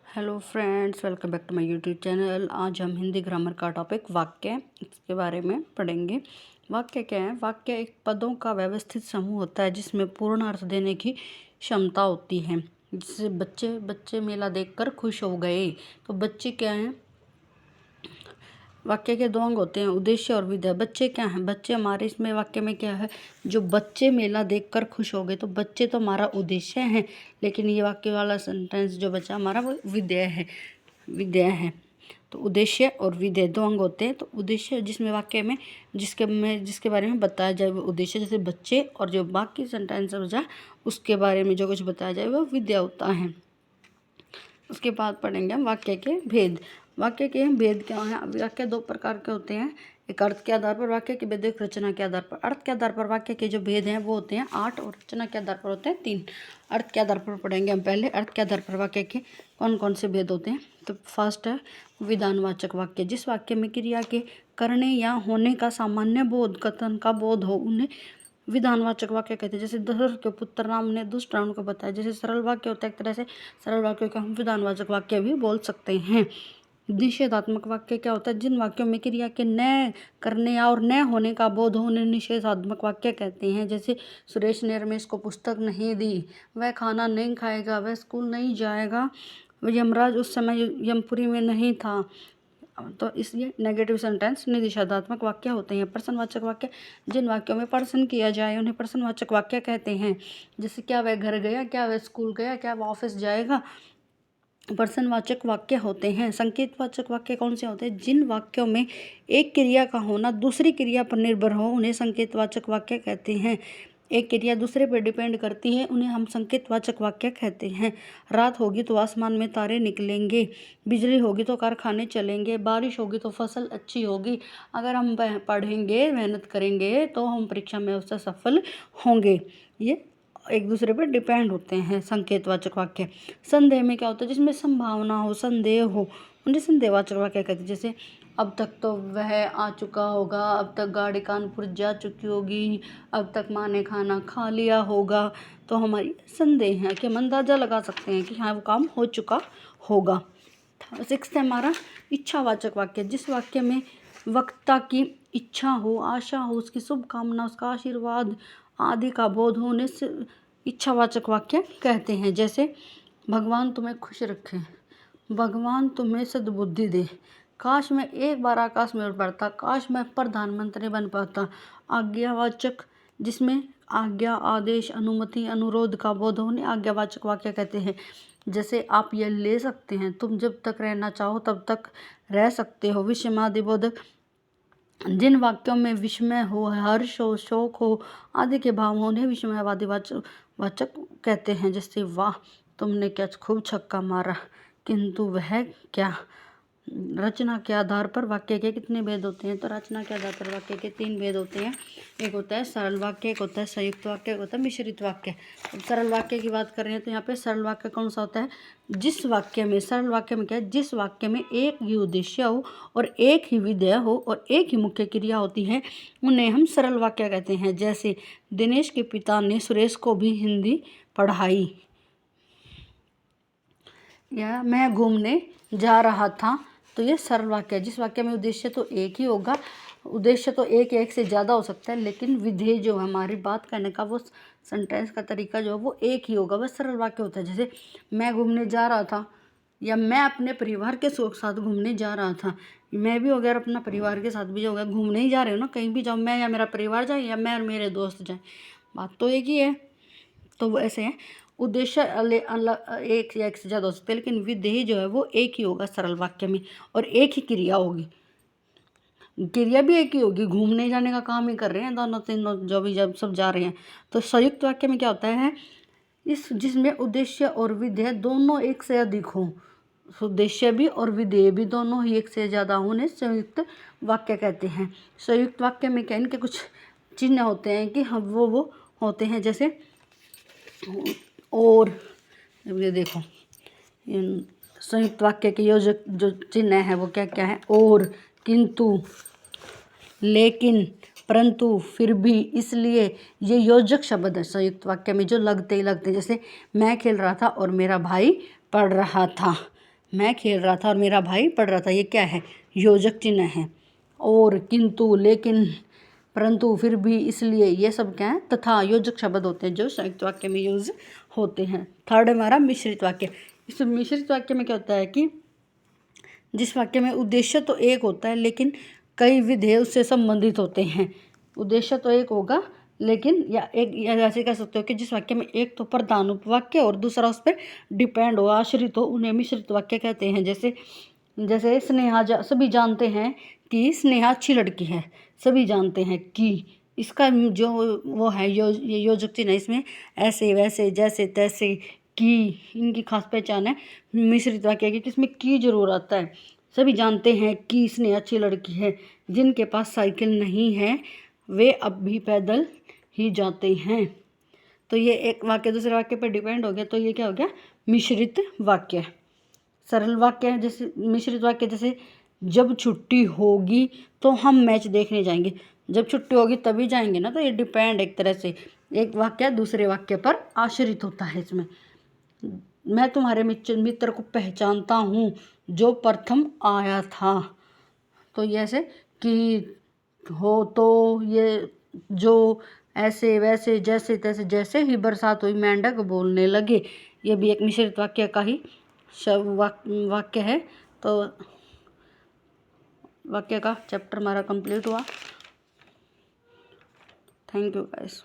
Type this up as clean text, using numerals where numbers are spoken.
Hello friends, welcome back to my YouTube channel. आज हम Hindi grammar का टॉपिक वाक्य इसके बारे में पढ़ेंगे। वाक्य क्या है? वाक्य एक पदों का व्यवस्थित समूह होता है जिसमें पूर्ण अर्थ देने की क्षमता होती है। जैसे बच्चे बच्चे मेला देखकर खुश हो गए, तो बच्चे क्या हैं? वाक्य के दो अंग होते हैं, उद्देश्य और विधेय। बच्चे क्या हैं? बच्चे हमारे इसमें वाक्य में क्या है? जो बच्चे मेला देखकर खुश हो गए, तो बच्चे तो हमारा उद्देश्य है, लेकिन ये वाक्य वाला सेंटेंस जो बचा हमारा वो विधेय है। विधेय है तो उद्देश्य और विधेय दो अंग होते हैं। तो उद्देश्य जिसमें वाक्य में जिसके बारे में बताया जाए वो उद्देश्य, जैसे बच्चे, और जो बाकी सेंटेंस बचा उसके बारे में जो कुछ बताया जाए वो विधेय होता है। उसके बाद पढ़ेंगे हम वाक्य के भेद। वाक्य के भेद क्या है? वाक्य दो प्रकार के होते हैं, एक अर्थ के आधार पर वाक्य के भेद, एक रचना के आधार पर। अर्थ के आधार पर वाक्य के जो भेद हैं वो होते हैं 8 और रचना के आधार पर होते हैं 3। अर्थ के आधार पर पढ़ेंगे हम पहले। अर्थ के आधार पर वाक्य के कौन कौन से भेद होते हैं? तो फर्स्ट है विधानवाचक वाक्य। जिस वाक्य में क्रिया के करने या होने का सामान्य बोध, कथन का बोध हो, उन्हें विधानवाचक वाक्य कहते हैं। जैसे दशरथ के पुत्र राम ने दुष्ट रावण को बताया। जैसे सरल वाक्य होता है, एक तरह से सरल वाक्य को हम विधानवाचक वाक्य भी बोल सकते हैं। निषेधात्मक वाक्य क्या होता है? जिन वाक्यों में क्रिया के न करने या और न होने का बोध हो, उन्हें निषेधात्मक वाक्य कहते हैं। जैसे सुरेश ने रमेश को पुस्तक नहीं दी, वह खाना नहीं खाएगा, वह स्कूल नहीं जाएगा, यमराज उस समय यमपुरी में नहीं था। तो इसलिए नेगेटिव सेंटेंस निषेधात्मक वाक्य होते हैं। प्रश्नवाचक वाक्य, जिन वाक्यों में प्रश्न किया जाए उन्हें प्रश्नवाचक वाक्य कहते हैं। जैसे क्या वह घर गया, क्या वह स्कूल गया, क्या वह ऑफिस जाएगा, प्रश्नवाचक वाक्य होते हैं। संकेतवाचक वाक्य कौन से होते हैं? जिन वाक्यों में एक क्रिया का होना दूसरी क्रिया पर निर्भर हो, उन्हें संकेतवाचक वाक्य कहते हैं। एक क्रिया दूसरे पर डिपेंड करती है, उन्हें हम संकेतवाचक वाक्य कहते हैं। रात होगी तो आसमान में तारे निकलेंगे, बिजली होगी तो कारखाने चलेंगे, बारिश होगी तो फसल अच्छी होगी, अगर हम पढ़ेंगे, मेहनत करेंगे तो हम परीक्षा में अवश्य सफल होंगे। ये एक दूसरे पर डिपेंड होते हैं संकेतवाचक वाक्य। संदेह में क्या होता है? जिसमें संभावना हो, संदेह हो, उन्हें संदेहवाचक वाक्य कहते हैं। जैसे अब तक तो वह आ चुका होगा, अब तक गाड़ी कानपुर जा चुकी होगी, अब तक माँ ने खाना खा लिया होगा। तो हमारी संदेह है कि हम अंदाजा लगा सकते हैं कि हाँ वो काम हो चुका होगा। 6 है हमारा इच्छावाचक वाक्य। जिस वाक्य में वक्ता की इच्छा हो, आशा हो, उसकी शुभकामना, उसका आशीर्वाद आदि का बोध होने से इच्छावाचक वाक्य कहते हैं। जैसे भगवान तुम्हें खुश रखे, भगवान तुम्हें सद्बुद्धि दे, काश मैं एक बार आकाश में उड़ पड़ता, काश मैं प्रधानमंत्री बन पाता। आज्ञावाचक, जिसमें आज्ञा, आदेश, अनुमति, अनुरोध का बोध होने आज्ञावाचक वाक्य कहते हैं। जैसे आप ये ले सकते हैं, तुम जब तक रहना चाहो तब तक रह सकते हो। विषमादि बोधक, जिन वाक्यों में विस्मय हो, हर्ष हो, शोक हो आदि के भाव होने विस्मयवादी वाचक कहते हैं। जैसे वाह तुमने क्या खूब छक्का मारा, किंतु वह क्या। रचना के आधार पर वाक्य के कितने भेद होते हैं? तो रचना के आधार पर वाक्य के 3 भेद होते हैं। एक होता है सरल वाक्य, एक होता है संयुक्त वाक्य, एक होता है मिश्रित वाक्य। सरल वाक्य की बात कर रहे हैं तो यहाँ पे सरल वाक्य कौन सा होता है? जिस वाक्य में, सरल वाक्य में क्या है? जिस वाक्य में एक ही उद्देश्य हो और एक ही विधेय हो और एक ही मुख्य क्रिया होती है, उन्हें हम सरल वाक्य कहते हैं। जैसे दिनेश के पिता ने सुरेश को भी हिंदी पढ़ाई, या मैं घूमने जा रहा था। तो ये सरल वाक्य है। जिस वाक्य में उद्देश्य तो एक ही होगा, उद्देश्य तो एक से ज़्यादा हो सकता है, लेकिन विधेय जो हमारी बात करने का वो सेंटेंस का तरीका जो है वो एक ही होगा, वह सरल वाक्य होता है। जैसे मैं घूमने जा रहा था, या मैं अपने परिवार के साथ घूमने जा रहा था। मैं भी अगर अपना परिवार के साथ भी जाऊँगा, घूमने ही जा रहे हो ना, कहीं भी जाओ, मैं या मेरा परिवार जाए या मैं और मेरे दोस्त जाए, बात तो एक ही है। तो वो ऐसे है, उद्देश्य एक या एक से ज़्यादा हो सकते हैं, लेकिन विधेय जो है वो एक ही होगा सरल वाक्य में, और एक ही क्रिया होगी। क्रिया भी एक ही होगी, घूमने जाने का काम ही कर रहे हैं दोनों तीनों, जो भी जब सब जा रहे हैं। तो संयुक्त वाक्य में क्या होता है? जिसमें उद्देश्य और विधेय दोनों एक से अधिक हो, उद्देश्य भी और विधेय भी दोनों ही एक से ज़्यादा होने संयुक्त वाक्य कहते हैं। संयुक्त वाक्य में क्या, इनके कुछ चिन्ह होते हैं कि हम वो होते हैं। जैसे और, ये देखो संयुक्त वाक्य के योजक जो चिन्ह है वो क्या क्या है? और, किंतु, लेकिन, परंतु, फिर भी, इसलिए, ये योजक शब्द है संयुक्त वाक्य में जो लगते ही लगते। जैसे मैं खेल रहा था और मेरा भाई पढ़ रहा था, मैं खेल रहा था और मेरा भाई पढ़ रहा था। ये क्या है? योजक चिन्ह है। और, किंतु, लेकिन, परंतु, फिर भी, इसलिए, ये सब क्या है? तथा योजक शब्द होते हैं जो संयुक्त वाक्य में यूज होते हैं। थर्ड हमारा मिश्रित वाक्य। इस मिश्रित वाक्य में क्या होता है कि जिस वाक्य में उद्देश्य तो एक होता है लेकिन कई विधेय उससे संबंधित होते हैं। उद्देश्य तो एक होगा लेकिन, या ऐसे कह सकते हो कि जिस वाक्य में एक तो प्रधान उपवाक्य और दूसरा उस पर डिपेंड हो, आश्रित हो, उन्हें मिश्रित वाक्य कहते हैं। जैसे स्नेहा सभी जानते हैं कि स्नेहा अच्छी लड़की है। सभी जानते हैं कि, इसका जो वो है ये योजक चिन्ह है, इसमें ऐसे वैसे जैसे तैसे की इनकी खास पहचान है। मिश्रित वाक्य की किसमें की जरूर आता है। सभी जानते हैं कि स्नेहा अच्छी लड़की है। जिनके पास साइकिल नहीं है वे अब भी पैदल ही जाते हैं। तो ये एक वाक्य दूसरे वाक्य पर डिपेंड हो गया, तो ये क्या हो गया? मिश्रित वाक्य। सरल वाक्य है जैसे मिश्रित वाक्य, जैसे जब छुट्टी होगी तो हम मैच देखने जाएंगे। जब छुट्टी होगी तभी जाएंगे ना, तो ये डिपेंड एक तरह से एक वाक्य दूसरे वाक्य पर आश्रित होता है। इसमें मैं तुम्हारे मित्र को पहचानता हूँ जो प्रथम आया था। तो ये ऐसे कि हो, तो ये जो ऐसे वैसे जैसे तैसे जैसे ही बरसात हुई मेंढक बोलने लगे। ये भी एक मिश्रित वाक्य का ही वाक्य है। तो वाक्य का चैप्टर हमारा कंप्लीट हुआ। Thank you guys.